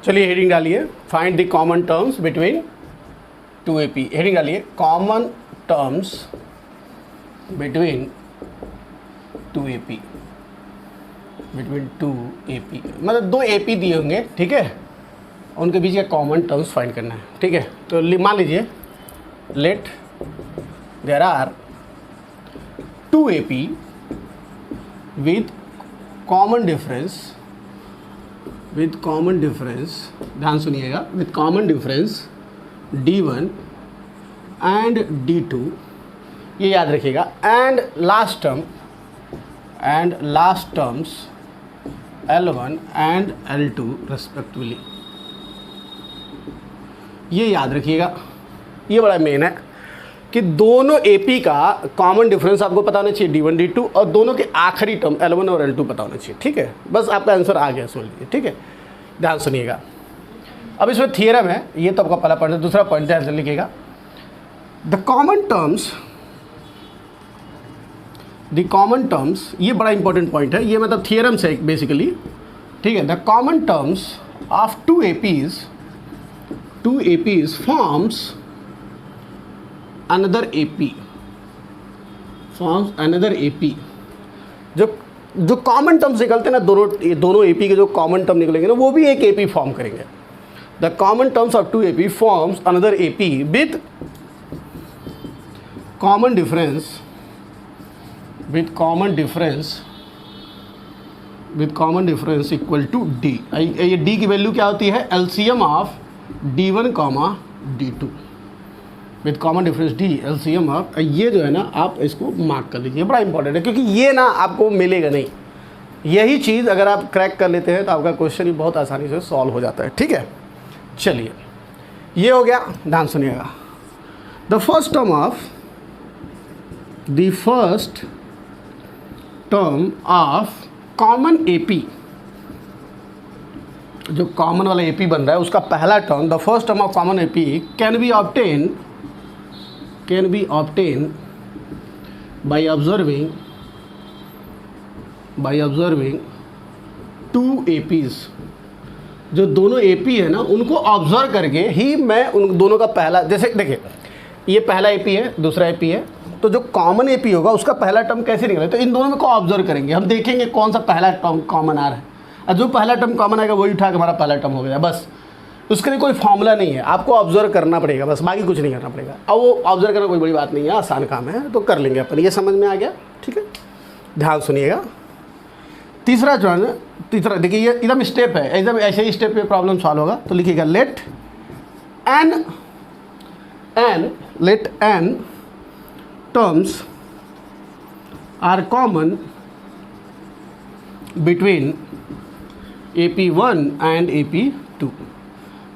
Speaker 1: चलिए हेडिंग डालिए, find the common terms between two AP. Heading डालिए, common terms between two AP, between two AP मतलब दो एपी दिए होंगे, ठीक है, उनके बीच का कॉमन टर्म्स फाइंड करना है, ठीक है। तो मान लीजिए let there are two AP with common difference, with common difference, ध्यान सुनिएगा, with common difference d1 and d2, ये याद रखिएगा, and last terms L1 and L2 respectively, ये याद रखिएगा। ये बड़ा मेन है कि दोनों एपी का कॉमन डिफरेंस आपको पता होना चाहिए d1 d2, और दोनों के आखिरी टर्म L1 और L2 पता होना चाहिए, ठीक है। बस आपका आंसर आ गया, सुन लीजिए, ठीक है, ध्यान सुनिएगा। अब इसमें थियरम है, ये तो आपका पहला पॉइंट है। दूसरा पॉइंट ध्यान से लिखिएगा, द कॉमन टर्म्स, ये बड़ा इंपॉर्टेंट पॉइंट है, ये मतलब थियरम से बेसिकली, ठीक है। The common terms of two APs forms another AP, जो कॉमन टर्म्स निकलते हैं ना, दोनों एपी के जो कॉमन टर्म निकलेंगे ना, वो भी एक एपी फॉर्म करेंगे। The common terms of two AP forms another AP with common difference equal to D. ये डी की वैल्यू क्या होती है? LCM of d1 comma d2 with common difference D, LCM of, ये जो है ना आप इसको मार्क कर लीजिए, बड़ा इंपॉर्टेंट है, क्योंकि ये ना आपको मिलेगा नहीं। यही चीज़ अगर आप क्रैक कर लेते हैं तो आपका क्वेश्चन ही बहुत आसानी से सॉल्व हो जाता है, ठीक है। चलिए ये हो गया, ध्यान सुनिएगा। The first term of common AP, जो कॉमन वाला एपी बन रहा है उसका पहला term, the first term of common AP can be obtain by observing two APs। जो दोनों AP है ना, उनको ऑब्जर्व करके ही मैं उन दोनों का पहला, जैसे देखिए ये पहला AP है, दूसरा AP है, तो जो कॉमन AP होगा उसका पहला टर्म कैसे निकले, तो इन दोनों में को ऑब्जर्व करेंगे, हम देखेंगे कौन सा पहला टर्म कॉमन आ रहा है, और जो पहला टर्म कॉमन आएगा वही उठा के हमारा पहला टर्म हो गया। बस उसके लिए कोई फॉर्मूला नहीं है, आपको ऑब्जर्व करना पड़ेगा, बस बाकी कुछ नहीं करना पड़ेगा। अब वो ऑब्जर्व करना कोई बड़ी बात नहीं है, आसान काम है, तो कर लेंगे अपन। ये समझ में आ गया, ठीक है, ध्यान सुनिएगा। तीसरा जो है, तीसरा देखिए, ये एकदम स्टेप है, एकदम ऐसे ही स्टेप पे प्रॉब्लम सॉल्व होगा। तो लिखिएगा let n terms are common between AP1 and AP2।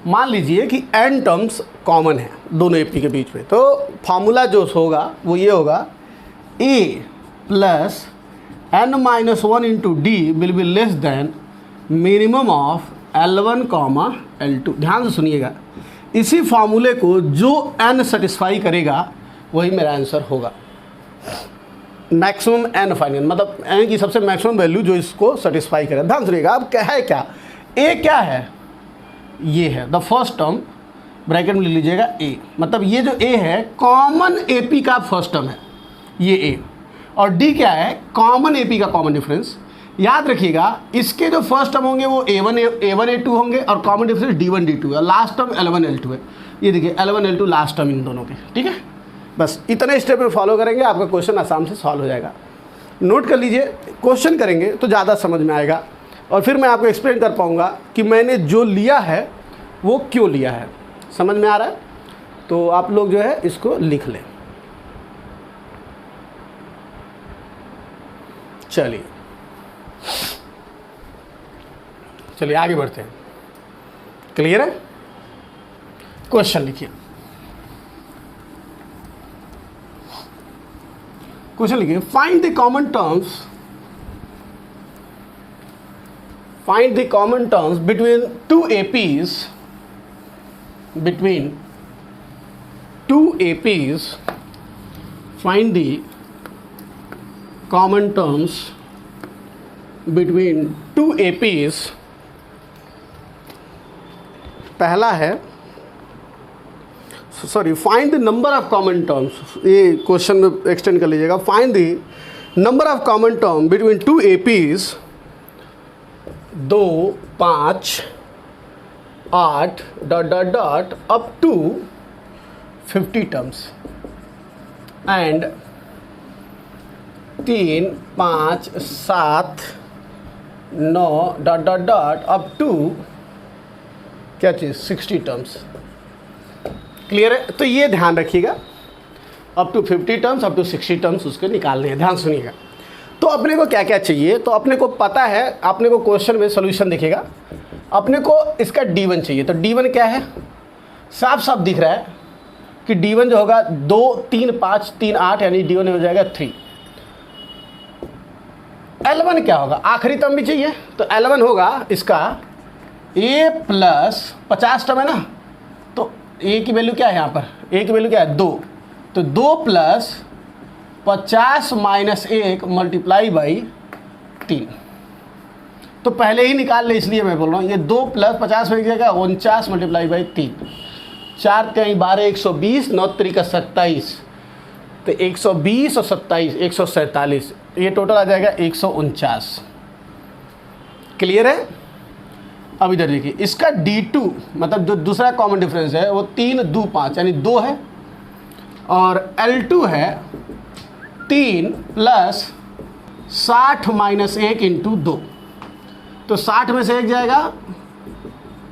Speaker 1: मान लीजिए कि n टर्म्स कॉमन है दोनों AP के बीच में, तो फॉर्मूला जो होगा वो ये होगा, a plus n-1 into D will be less than minimum of L1 comma L2। ध्यान से सुनिएगा, इसी फार्मूले को जो n सेटिस्फाई करेगा वही मेरा आंसर होगा। मैक्सिमम n फाइनल, मतलब n की सबसे मैक्सिमम वैल्यू जो इसको सेटिस्फाई करे। ध्यान सुनिएगा, अब क्या है, क्या a क्या है, ये है द फर्स्ट टर्म, ब्रैकेट में लिख लीजिएगा a, मतलब ये जो a है कॉमन AP का फर्स्ट टर्म है, ये a, और d क्या है, कॉमन AP का कॉमन डिफरेंस। याद रखिएगा इसके जो फर्स्ट टर्म होंगे वो a1 a2 होंगे, और कॉमन डिफरेंस d1 d2 है, लास्ट टर्म L1 L2 है। ये देखिए L1 L2 last term in दोनों के, ठीक है। बस इतने स्टेप में फॉलो करेंगे, आपका क्वेश्चन आसानी से सॉल्व हो जाएगा। नोट कर लीजिए, क्वेश्चन करेंगे तो ज़्यादा समझ में आएगा, और फिर मैं आपको एक्सप्लेन कर पाऊँगा कि मैंने जो लिया है वो क्यों लिया है। समझ में आ रहा है? तो आप लोग जो है इसको लिख लें। चलिए चलिए आगे बढ़ते हैं। क्लियर है? क्वेश्चन लिखिए। क्वेश्चन लिखिए, find the common terms, find the common terms between two APs, between two APs, find the common terms between two APs। पहला है, sorry, find the number of common terms, ये question में extend कर लीजिएगा। Find the number of common term between two APs 2, 5, 8 dot dot dot up to 50 terms and 3, 5, 7, 9 dot dot dot up to क्या चीज़ 60 terms. Clear है? तो ये ध्यान रखिएगा, up to 50 terms, up to 60 terms उसके निकालने हैं। ध्यान सुनिएगा। तो अपने को क्या क्या चाहिए, तो अपने को पता है, अपने को क्वेश्चन में सोल्यूशन दिखेगा, अपने को इसका D1 चाहिए। तो D1 क्या है, साफ साफ दिख रहा है कि D1 जो होगा 2, 3, 5, 3, 8, यानी D1 हो जाएगा 3। L1 क्या होगा, आखिरी टर्म भी चाहिए, तो L1 होगा इसका A प्लस 50 टर्म है ना, तो A की वैल्यू क्या है यहाँ पर, A की वैल्यू क्या है 2, तो 2 प्लस 50 माइनस 1 मल्टीप्लाई बाई 3। तो पहले ही निकाल ले, इसलिए मैं बोल रहा हूँ। ये 2 प्लस 50 में क्या 49 मल्टीप्लाई बाई 3, 4 3 12 120, 9 3 का 27, तो 120 और 27 147, ये टोटल आ जाएगा 149। क्लियर है? अब इधर देखिए, इसका D2 मतलब जो दूसरा कॉमन डिफरेंस है वो 3, 2, 5 यानी 2 है, और L2 है 3 प्लस 60 माइनस 1 इंटू 2, तो 60 में से 1 जाएगा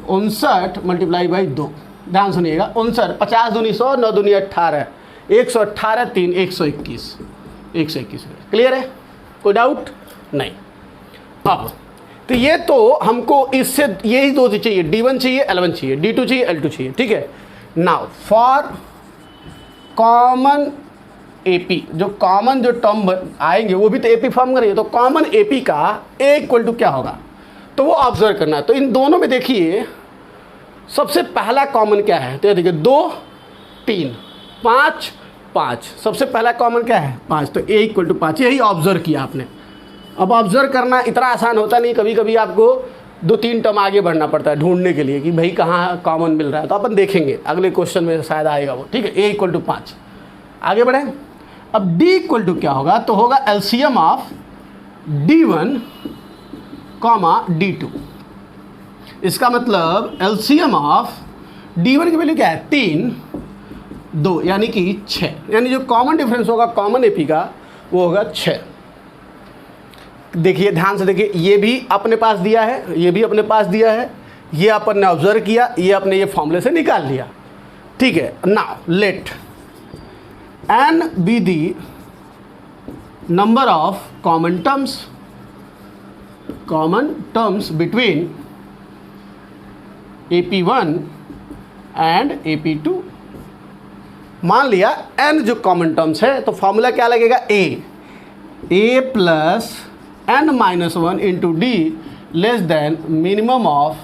Speaker 1: 59 मल्टीप्लाई बाई 2। ध्यान सुनिएगा, 59, 50 दूनी 100, 9 दूनी 18, 118, 3 121, 121। क्लियर है? कोई डाउट नहीं? अब तो ये तो हमको इससे यही दो चाहिए, D1 चाहिए, L1 चाहिए, D2 चाहिए, L2 चाहिए। ठीक है? नाउ फॉर कॉमन AP, जो कॉमन जो टर्म आएंगे वो भी तो AP फॉर्म करेंगे, तो कॉमन AP का A इक्वल टू क्या होगा, तो वो ऑब्जर्व करना है। तो इन दोनों में देखिए सबसे पहला कॉमन क्या है, तो देखिए 2, 3, 5, 5, सबसे पहला कॉमन क्या है 5, तो A इक्वल टू 5, यही ऑब्जर्व किया आपने। अब ऑब्जर्व करना इतना आसान होता नहीं, कभी कभी आपको 2-3 टर्म आगे बढ़ना पड़ता है ढूंढने के लिए कि भाई कहाँ कॉमन मिल रहा है, तो अपन देखेंगे अगले क्वेश्चन में शायद आएगा वो। ठीक है? A इक्वल टू 5, आगे बढ़े। अब D इक्वल टू क्या होगा, तो होगा LCM of D1 comma D2। इसका मतलब LCM ऑफ D1 की वैल्यू क्या है 3, 2 यानी कि 6, यानी जो कॉमन डिफरेंस होगा कॉमन AP का वो होगा 6। देखिए ध्यान से देखिए, ये भी अपने पास दिया है, ये भी अपने पास दिया है, ये अपन ने ऑब्जर्व किया, ये अपने ये फॉर्मूले से निकाल लिया। ठीक है? Now let n be the number of common terms between AP1 and AP2। मान लिया n जो कॉमन टर्म्स है, तो फॉर्मूला क्या लगेगा A plus n minus 1 into D less then minimum of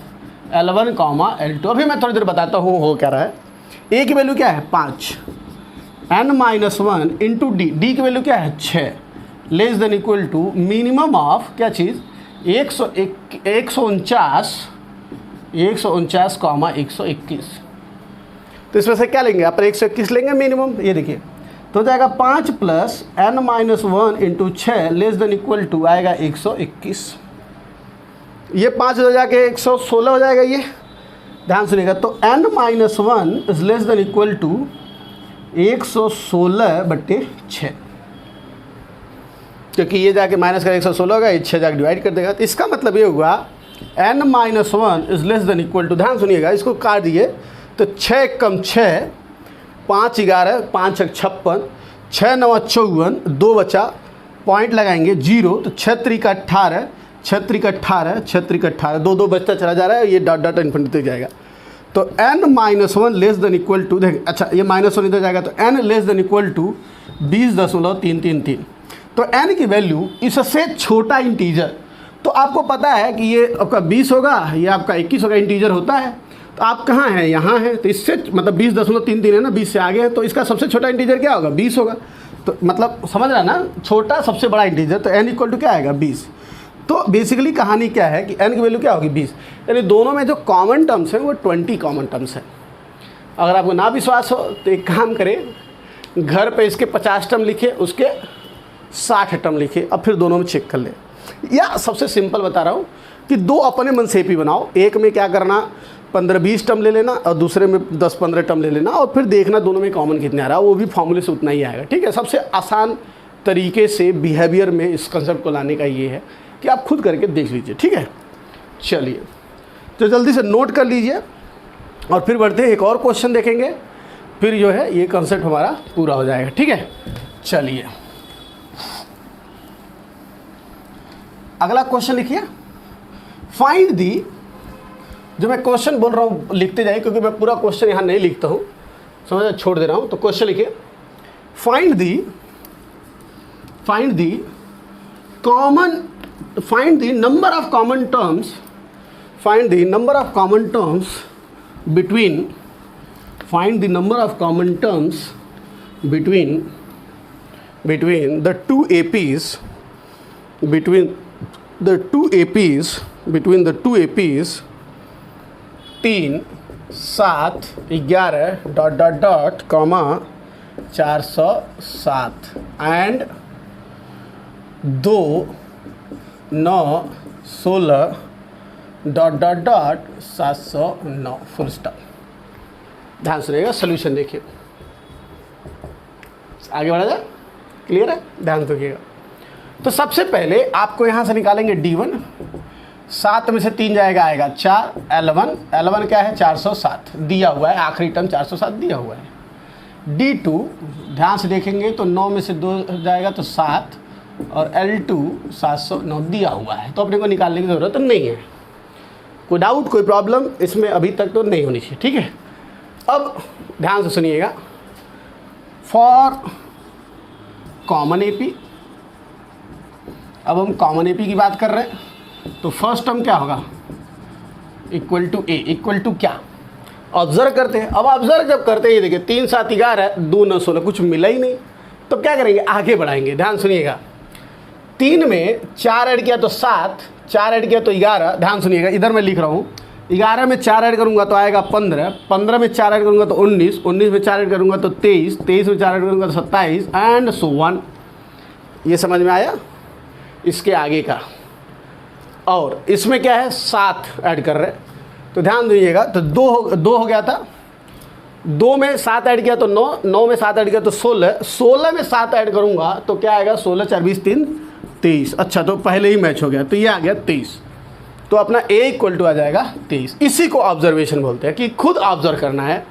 Speaker 1: L1 comma L2। अभी मैं थोड़ी देर बताता हूँ हो क्या रहा है। A की वैल्यू क्या है 5, n minus 1 into D, D की वैल्यू क्या है 6, less than equal to minimum of क्या चीज़ 149 कॉमा 121। तो इसमें से क्या लेंगे आप, 121 लेंगे मिनिमम। ये देखिए तो हो जाएगा 5 plus n minus 1 into 6 less than equal to आएगा 121। ये 5 हो जाके 116 हो जाएगा। ये ध्यान सुनिएगा, तो n minus 1 is less than equal to 116/6, क्योंकि ये जाके माइनस का 116 होगा, ये 6 जाके डिवाइड कर देगा। तो इसका मतलब ये हुआ n minus 1 is less than equal to, ध्यान सुनिएगा इसको काट दिए, तो 6 एक कम 6, 5 11, 5 एक 56, 6 9 54, 2 बचा, पॉइंट लगाएंगे 0, तो 6 3 18, 6 3 18, 6 3 18, 2 2 बचता चला जा रहा है, ये डॉट डॉट इन्फिनिटी तक जाएगा। तो n-1 less than equal to, देख अच्छा ये -1 इधर जाएगा, तो n less than equal to 20.333। तो n की वैल्यू इससे छोटा इंटीजर, तो आपको पता है कि ये आपका 20 होगा, ये आपका 21 होगा, इंटीजर होता है। तो आप कहाँ हैं, यहाँ हैं, तो इससे मतलब 20.33 है ना, 20 से आगे है, तो इसका सबसे छोटा इंटीजर क्या होगा, 20 होगा। तो मतलब समझ रहा है ना, छोटा सबसे बड़ा इंटीजर, तो n इक्वल टू क्या आएगा, 20। तो बेसिकली कहानी क्या है कि n की वैल्यू क्या होगी, 20, यानी दोनों में जो कॉमन टर्म्स हैं वो 20 कॉमन टर्म्स हैं। अगर आपको ना विश्वास हो तो एक काम करें, घर पे इसके 50 टर्म लिखे, उसके 60 टर्म लिखे, अब फिर दोनों में चेक कर ले। या सबसे सिंपल बता रहा हूँ कि दो अपने मन से ही बनाओ, एक में क्या करना 15-20 टर्म ले लेना और दूसरे में 10-15 टर्म ले लेना, और फिर देखना दोनों में कॉमन कितने आ रहा है, वो भी फॉर्मूले से उतना ही आएगा। ठीक है, सबसे आसान तरीके से बिहेवियर में इस कंसेप्ट को लाने का ये है कि आप खुद करके देख लीजिए। ठीक है, चलिए तो जल्दी से नोट कर लीजिए और फिर बढ़ते हैं, एक और क्वेश्चन देखेंगे, फिर जो है ये कंसेप्ट हमारा पूरा हो जाएगा। ठीक है, चलिए अगला क्वेश्चन लिखिए, फाइंड दी, जो मैं क्वेश्चन बोल रहा हूँ लिखते जाइए, क्योंकि मैं पूरा क्वेश्चन यहाँ नहीं लिखता हूँ, समझ छोड़ दे रहा हूँ। तो क्वेश्चन लिखिए, find the number of common terms, find the number of common terms between the two APs, तीन 7 11 dot dot dot comma 407 and 2 9 16 dot dot dot 709 full stop. ध्यान सुनिएगा, सोल्यूशन देखिए, आगे बढ़ा जाए, क्लियर है, ध्यान रखिएगा। तो सबसे पहले आपको यहाँ से निकालेंगे D1, 7 में से 3 जाएगा, आएगा 4, L1 क्या है 407 दिया हुआ है, आखिरी टर्म 407 दिया हुआ है। D2 ध्यान से देखेंगे तो 9 में से 2 जाएगा तो 7, और L2 709 दिया हुआ है, तो अपने को निकालने की ज़रूरत नहीं है। कोई डाउट, कोई प्रॉब्लम इसमें अभी तक तो नहीं होनी चाहिए। ठीक है, अब ध्यान से सुनिएगा, फॉर कॉमन एपी, अब हम कॉमन एपी की बात कर रहे हैं, तो फर्स्ट टर्म क्या होगा, equal to A, equal to क्या, ऑब्जर्व करते हैं। अब ऑब्जर्व जब करते हैं, ये देखिए 3 7 11 2 9 16 कुछ मिला ही नहीं, तो क्या करेंगे, आगे बढ़ाएंगे। ध्यान सुनिएगा, 3 में 4 ऐड किया तो 7, 4 ऐड किया तो 11, ध्यान सुनिएगा, इधर मैं लिख रहा हूँ, 11 में 4 ऐड करूँगा तो आएगा 15, 15 में 4 ऐड करूँगा तो 19, 19 में 4 ऐड करूँगा तो 23, 23 में 4 ऐड करूँगा तो 27 एंड सो ऑन। ये समझ में आया, इसके आगे का। और इसमें क्या है 7 ऐड कर रहे, तो ध्यान दीजिएगा, तो 2 हो गया था, 2 में 7 ऐड किया तो 9, 9 में 7 ऐड किया तो 16, 16 में 7 ऐड करूँगा तो क्या आएगा 16 4 20 3 23। अच्छा, तो पहले ही मैच हो गया, तो ये आ गया 23, तो अपना A इक्वल टू आ जाएगा 23। इसी को ऑब्जर्वेशन बोलते हैं कि खुद ऑब्जर्व करना है,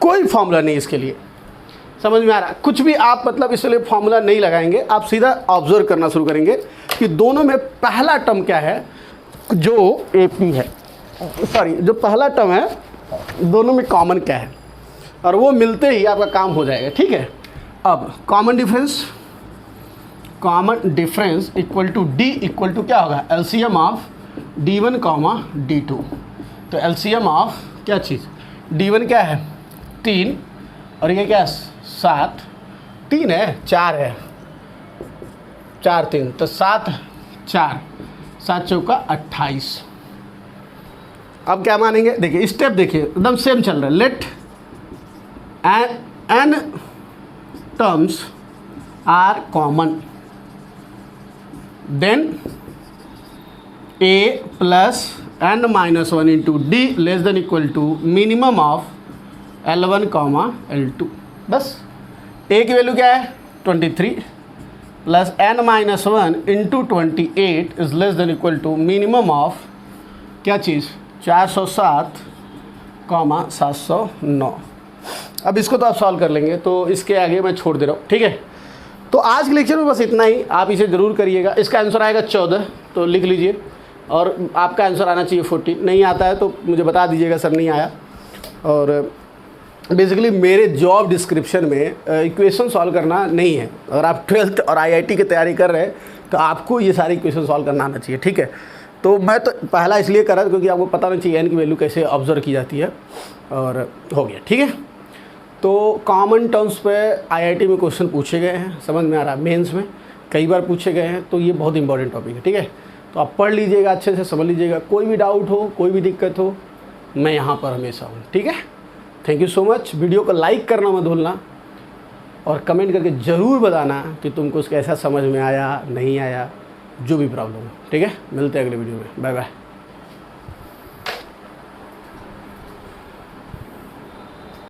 Speaker 1: कोई फॉर्मूला नहीं इसके लिए। समझ में आ रहा, कुछ भी आप मतलब इसके लिए फॉर्मूला नहीं लगाएंगे, आप सीधा ऑब्जर्व करना शुरू करेंगे कि दोनों में पहला टर्म क्या है जो AP है, सॉरी जो पहला टर्म है दोनों में कॉमन क्या है, और वो मिलते ही आपका काम हो जाएगा। ठीक है, अब common difference equal to D equal to क्या होगा, LCM of D1 comma D2। तो LCM ऑफ क्या चीज़, D1 क्या है 3 और ये क्या है 7, 3 है 4 है 4 3, तो 7 4 7 चौका 28। अब क्या मानेंगे, देखिए स्टेप देखिए एकदम सेम चल रहा है, let n terms are common, then A plus n-1 into D less than equal to minimum of L1 comma L2। बस A की वैल्यू क्या है 23 plus n-1 into 28 is less than equal to minimum of क्या चीज़ 407 comma 709। अब इसको तो आप सॉल्व कर लेंगे, तो इसके आगे मैं छोड़ दे रहा हूँ, ठीक है। तो आज के लेक्चर में बस इतना ही, आप इसे ज़रूर करिएगा। इसका आंसर आएगा 14, तो लिख लीजिए, और आपका आंसर आना चाहिए 40। नहीं आता है तो मुझे बता दीजिएगा सर नहीं आया। और बेसिकली मेरे जॉब डिस्क्रिप्शन में इक्वेशन सॉल्व करना नहीं है। अगर आप 12th और IIT की तैयारी कर रहे हैं तो आपको ये सारी इक्वेशन सॉल्व करना आना चाहिए, ठीक है। तो मैं तो पहला इसलिए करा क्योंकि आपको पता नहीं चाहिए n की वैल्यू कैसे ऑब्जर्व की जाती है, और हो गया, ठीक है। तो कॉमन टर्म्स पे IIT में क्वेश्चन पूछे गए हैं, समझ में आ रहा है, मेंस में कई बार पूछे गए हैं, तो ये बहुत इंपॉर्टेंट टॉपिक है, ठीक है। तो आप पढ़ लीजिएगा, अच्छे से समझ लीजिएगा। कोई भी डाउट हो, कोई भी दिक्कत हो, मैं यहाँ पर हमेशा हूँ, ठीक है। Thank you so much. Video को लाइक करना मत भूलना, और कमेंट करके ज़रूर बताना कि तुमको कैसा समझ में आया, नहीं आया, जो भी प्रॉब्लम हो, ठीक है। मिलते हैं अगले वीडियो में, बाय बाय।